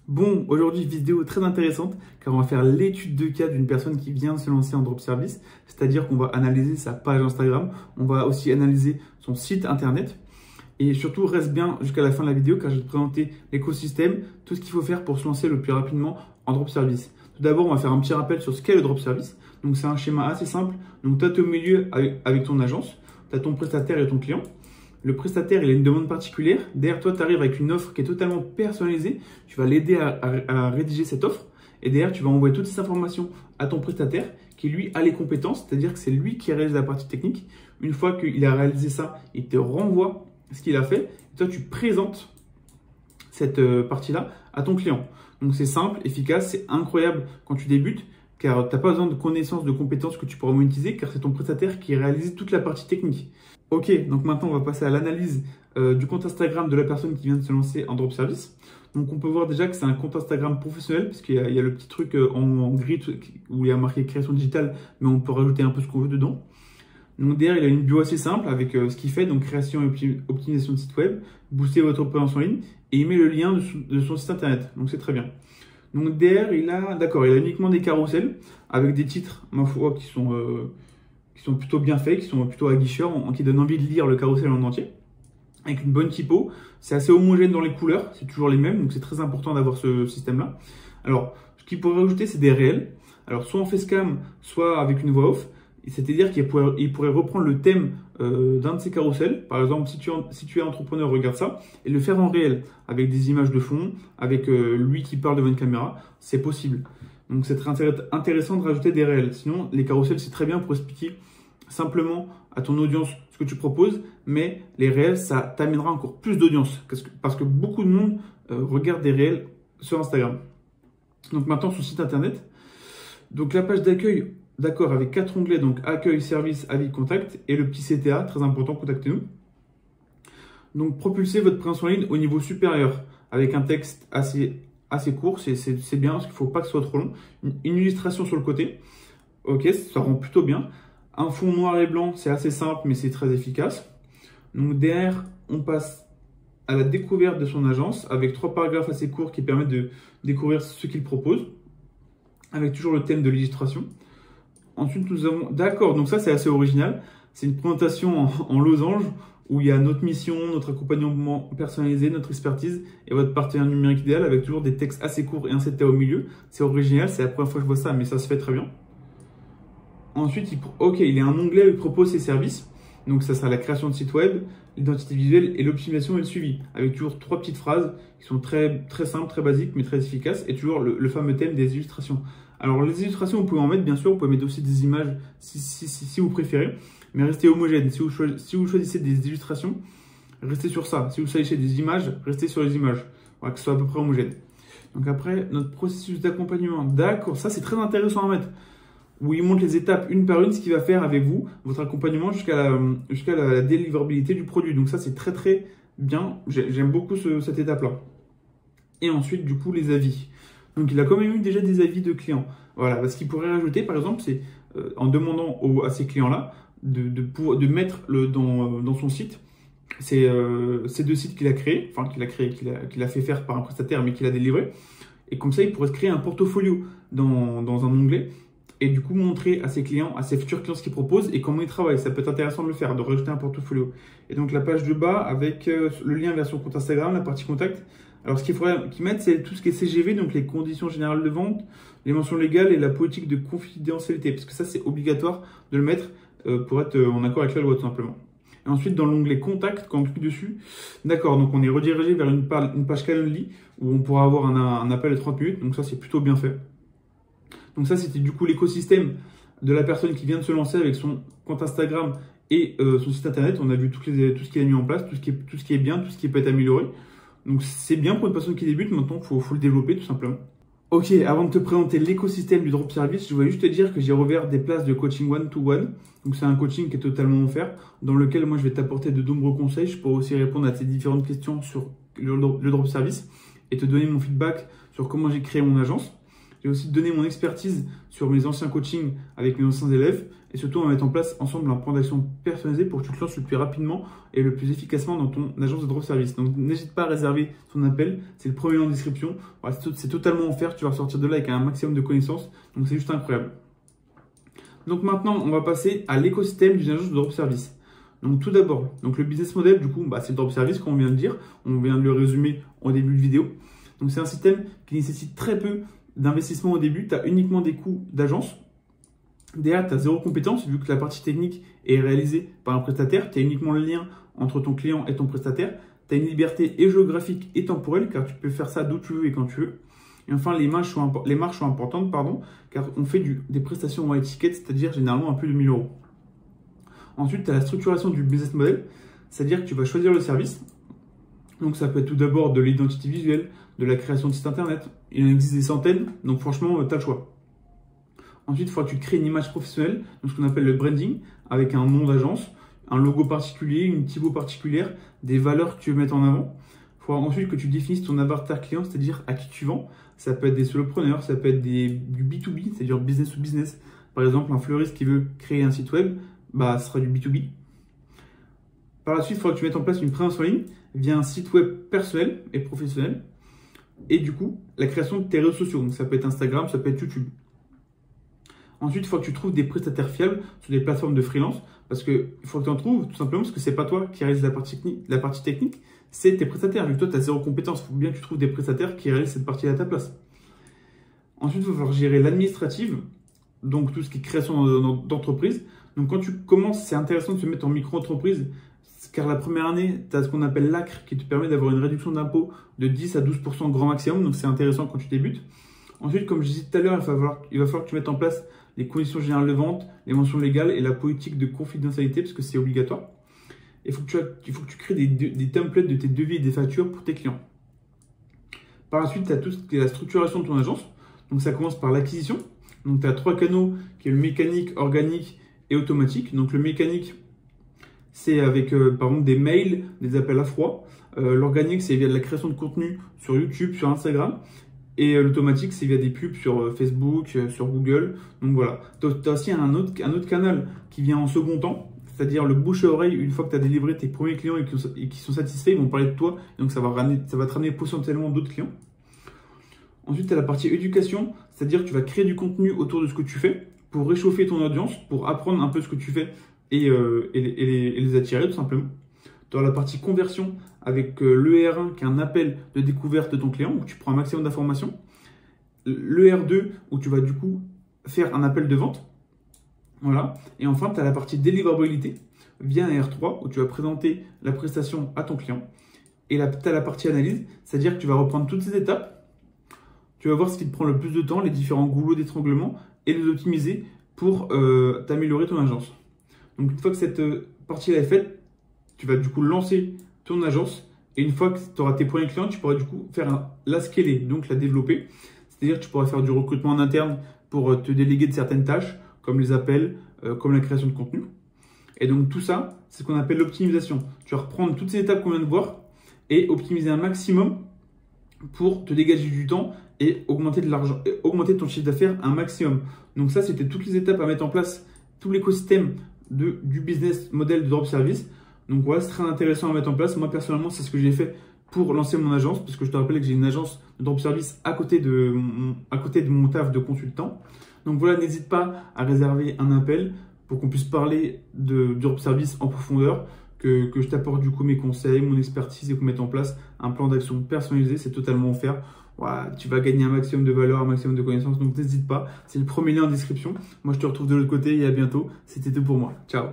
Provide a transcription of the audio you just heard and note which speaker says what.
Speaker 1: Bon, aujourd'hui, vidéo très intéressante car on va faire l'étude de cas d'une personne qui vient de se lancer en drop service, c'est-à-dire qu'on va analyser sa page Instagram, on va aussi analyser son site internet et surtout reste bien jusqu'à la fin de la vidéo car je vais te présenter l'écosystème, tout ce qu'il faut faire pour se lancer le plus rapidement en drop service. Tout d'abord, on va faire un petit rappel sur ce qu'est le drop service. Donc c'est un schéma assez simple. Donc tu as au milieu avec ton agence, tu as ton prestataire et ton client. Le prestataire, il a une demande particulière. Derrière toi, tu arrives avec une offre qui est totalement personnalisée. Tu vas l'aider à rédiger cette offre. Et derrière, tu vas envoyer toutes ces informations à ton prestataire qui, lui, a les compétences. C'est-à-dire que c'est lui qui réalise la partie technique. Une fois qu'il a réalisé ça, il te renvoie ce qu'il a fait. Et toi, tu présentes cette partie-là à ton client. Donc, c'est simple, efficace, c'est incroyable quand tu débutes. Car tu n'as pas besoin de connaissances, de compétences que tu pourras monétiser, car c'est ton prestataire qui réalise toute la partie technique. Ok, donc maintenant on va passer à l'analyse du compte Instagram de la personne qui vient de se lancer en drop service. Donc on peut voir déjà que c'est un compte Instagram professionnel, parce qu'il y a le petit truc en gris où il y a marqué création digitale, mais on peut rajouter un peu ce qu'on veut dedans. Donc derrière, il a une bio assez simple avec ce qu'il fait, donc création et optimisation de site web, booster votre présence en ligne, et il met le lien de son site internet, donc c'est très bien. Donc derrière, il a uniquement des carousels avec des titres, ma foi, qui sont plutôt bien faits, qui sont plutôt aguicheurs, qui donnent envie de lire le carrousel en entier, avec une bonne typo. C'est assez homogène dans les couleurs, c'est toujours les mêmes, donc c'est très important d'avoir ce système-là. Alors, ce qu'il pourrait rajouter, c'est des réels. Alors, soit en facecam, soit avec une voix off. C'est-à-dire qu'il pourrait reprendre le thème d'un de ces carousels. Par exemple, si tu es entrepreneur, regarde ça, et le faire en réel, avec des images de fond, avec lui qui parle devant une caméra, c'est possible. Donc c'est très intéressant de rajouter des réels. Sinon, les carousels, c'est très bien pour expliquer simplement à ton audience ce que tu proposes, mais les réels, ça t'amènera encore plus d'audience, parce que beaucoup de monde regarde des réels sur Instagram. Donc maintenant, son site internet. Donc la page d'accueil, d'accord, avec 4 onglets, donc accueil, service, avis, contact, et le petit CTA, très important, contactez-nous. Donc propulsez votre présence en ligne au niveau supérieur, avec un texte assez court, c'est bien, parce qu'il ne faut pas que ce soit trop long. Une illustration sur le côté, ok, ça rend plutôt bien. Un fond noir et blanc, c'est assez simple, mais c'est très efficace. Donc derrière, on passe à la découverte de son agence, avec 3 paragraphes assez courts qui permettent de découvrir ce qu'il propose, avec toujours le thème de l'illustration. Ensuite, nous avons... D'accord, donc ça, c'est assez original. C'est une présentation en losange où il y a notre mission, notre accompagnement personnalisé, notre expertise et votre partenaire numérique idéal avec toujours des textes assez courts et un CTA au milieu. C'est original, c'est la première fois que je vois ça, mais ça se fait très bien. Ensuite, il y a un onglet où il propose ses services. Donc, ça sera la création de site web, l'identité visuelle et l'optimisation et le suivi. Avec toujours 3 petites phrases qui sont très simples, très basiques, mais très efficaces. Et toujours le fameux thème des illustrations. Alors, les illustrations, vous pouvez en mettre, bien sûr. Vous pouvez mettre aussi des images si vous préférez. Mais restez homogène. Si vous choisissez des illustrations, restez sur ça. Si vous choisissez des images, restez sur les images. Voilà, que ce soit à peu près homogène. Donc après, notre processus d'accompagnement. D'accord, ça c'est très intéressant à mettre. Où il montre les étapes une par une, ce qu'il va faire avec vous, votre accompagnement jusqu'à la délivrabilité du produit. Donc ça, c'est très bien. J'aime beaucoup cette étape-là. Et ensuite, du coup, les avis. Donc il a quand même eu déjà des avis de clients. Voilà, ce qu'il pourrait rajouter, par exemple, c'est en demandant à ces clients-là de mettre dans son site ces 2 sites qu'il a créés, enfin qu'il a fait faire par un prestataire, mais qu'il a délivré. Et comme ça, il pourrait se créer un portfolio dans un onglet. Et du coup, montrer à ses clients, à ses futurs clients ce qu'ils proposent et comment ils travaillent. Ça peut être intéressant de le faire, de rajouter un portfolio. Et donc, la page de bas avec le lien vers son compte Instagram, la partie contact. Alors, ce qu'il faudrait qu'ils mettent, c'est tout ce qui est CGV, donc les conditions générales de vente, les mentions légales et la politique de confidentialité. Parce que ça, c'est obligatoire de le mettre pour être en accord avec la loi, tout simplement. Et ensuite, dans l'onglet contact, quand on clique dessus, d'accord, donc on est redirigé vers une page Calendly où on pourra avoir un appel de 30 minutes. Donc, ça, c'est plutôt bien fait. Donc ça, c'était du coup l'écosystème de la personne qui vient de se lancer avec son compte Instagram et son site internet. On a vu tout ce qu'il a mis en place, tout ce qui est bien, tout ce qui peut être amélioré. Donc c'est bien pour une personne qui débute. Maintenant, il faut le développer tout simplement. Ok, avant de te présenter l'écosystème du drop service, je voulais juste te dire que j'ai rouvert des places de coaching one-to-one. Donc c'est un coaching qui est totalement offert, dans lequel moi je vais t'apporter de nombreux conseils. Je pourrai aussi répondre à tes différentes questions sur le drop service et te donner mon feedback sur comment j'ai créé mon agence. vais aussi te donner mon expertise sur mes anciens coachings avec mes anciens élèves. Et surtout, on va mettre en place ensemble un plan d'action personnalisé pour que tu te lances le plus rapidement et le plus efficacement dans ton agence de drop service. Donc, n'hésite pas à réserver ton appel. C'est le premier lien en description. Voilà, c'est totalement offert. Tu vas sortir de là avec un maximum de connaissances. Donc, c'est juste incroyable. Donc, maintenant, on va passer à l'écosystème d'une agence de drop service. Donc, tout d'abord, le business model, du coup, c'est le drop service, comme on vient de dire. On vient de le résumer au début de vidéo. Donc, c'est un système qui nécessite très peu d'investissement au début. Tu as uniquement des coûts d'agence. Derrière, tu as zéro compétence, vu que la partie technique est réalisée par un prestataire. Tu as uniquement le lien entre ton client et ton prestataire. Tu as une liberté et géographique et temporelle, car tu peux faire ça d'où tu veux et quand tu veux. Et enfin, les marges sont importantes, car on fait des prestations à étiquette, c'est-à-dire généralement à plus de 1 000 €. Ensuite, tu as la structuration du business model, c'est-à-dire que tu vas choisir le service. Donc, ça peut être tout d'abord de l'identité visuelle, de la création de site internet. Il en existe des centaines, donc franchement, tu as le choix. Ensuite, il faudra que tu crées une image professionnelle, donc ce qu'on appelle le branding, avec un nom d'agence, un logo particulier, une typo particulière, des valeurs que tu veux mettre en avant. Il faudra ensuite que tu définisses ton avatar client, c'est-à-dire à qui tu vends. Ça peut être des solopreneurs, ça peut être du B2B, c'est-à-dire business to business. Par exemple, un fleuriste qui veut créer un site web, ce sera du B2B. Par la suite, il faudra que tu mettes en place une présence en ligne via un site web personnel et professionnel. Et du coup, la création de tes réseaux sociaux. Donc, ça peut être Instagram, ça peut être YouTube. Ensuite, il faut que tu trouves des prestataires fiables sur des plateformes de freelance. Parce qu'il faut que tu en trouves, tout simplement, parce que ce n'est pas toi qui réalise la partie technique, c'est tes prestataires. Vu que toi, tu as zéro compétence, il faut bien que tu trouves des prestataires qui réalisent cette partie à ta place. Ensuite, il va falloir gérer l'administrative, donc tout ce qui est création d'entreprise. Donc, quand tu commences, c'est intéressant de se mettre en micro-entreprise, car la première année, tu as ce qu'on appelle l'ACRE qui te permet d'avoir une réduction d'impôt de 10 à 12% grand maximum. Donc, c'est intéressant quand tu débutes. Ensuite, comme je disais tout à l'heure, il va falloir que tu mettes en place les conditions générales de vente, les mentions légales et la politique de confidentialité, parce que c'est obligatoire. Il faut que tu crées des templates de tes devis et des factures pour tes clients. Par la suite, tu as tout ce qui est la structuration de ton agence. Donc, ça commence par l'acquisition. Donc, tu as 3 canaux qui est le mécanique, organique et automatique. Donc, le mécanique, c'est avec, par exemple, des mails, des appels à froid. L'organique, c'est via de la création de contenu sur YouTube, sur Instagram. Et l'automatique, c'est via des pubs sur Facebook, sur Google. Donc voilà. Tu as aussi un autre canal qui vient en second temps, c'est-à-dire le bouche à oreille. Une fois que tu as délivré tes premiers clients et qui sont satisfaits, ils vont parler de toi. Donc ça va te ramener potentiellement d'autres clients. Ensuite, tu as la partie éducation, c'est-à-dire que tu vas créer du contenu autour de ce que tu fais pour réchauffer ton audience, pour apprendre un peu ce que tu fais et les attirer tout simplement. Tu as la partie conversion avec l'ER1 qui est un appel de découverte de ton client où tu prends un maximum d'informations. L'ER2 où tu vas du coup faire un appel de vente. Voilà. Et enfin, tu as la partie délivrabilité via un R3 où tu vas présenter la prestation à ton client. Et là, tu as la partie analyse, c'est-à-dire que tu vas reprendre toutes ces étapes. Tu vas voir ce qui te prend le plus de temps, les différents goulots d'étranglement et les optimiser pour t'améliorer ton agence. Donc, une fois que cette partie-là est faite, tu vas du coup lancer ton agence et une fois que tu auras tes premiers clients, tu pourras du coup la scaler, donc la développer. C'est-à-dire que tu pourras faire du recrutement en interne pour te déléguer de certaines tâches, comme les appels, comme la création de contenu. Et donc tout ça, c'est ce qu'on appelle l'optimisation. Tu vas reprendre toutes ces étapes qu'on vient de voir et optimiser un maximum pour te dégager du temps et augmenter de l'argent, augmenter ton chiffre d'affaires un maximum. Donc ça, c'était toutes les étapes à mettre en place, tout l'écosystème du business model de drop service. Donc voilà, c'est très intéressant à mettre en place. Moi, personnellement, c'est ce que j'ai fait pour lancer mon agence, parce que je te rappelle que j'ai une agence de drop service à côté de mon taf de consultant. Donc voilà, n'hésite pas à réserver un appel pour qu'on puisse parler du drop service en profondeur, que je t'apporte du coup mes conseils, mon expertise et qu'on mette en place un plan d'action personnalisé. C'est totalement offert. Voilà, tu vas gagner un maximum de valeur, un maximum de connaissances. Donc n'hésite pas, c'est le premier lien en description. Moi, je te retrouve de l'autre côté et à bientôt. C'était tout pour moi. Ciao.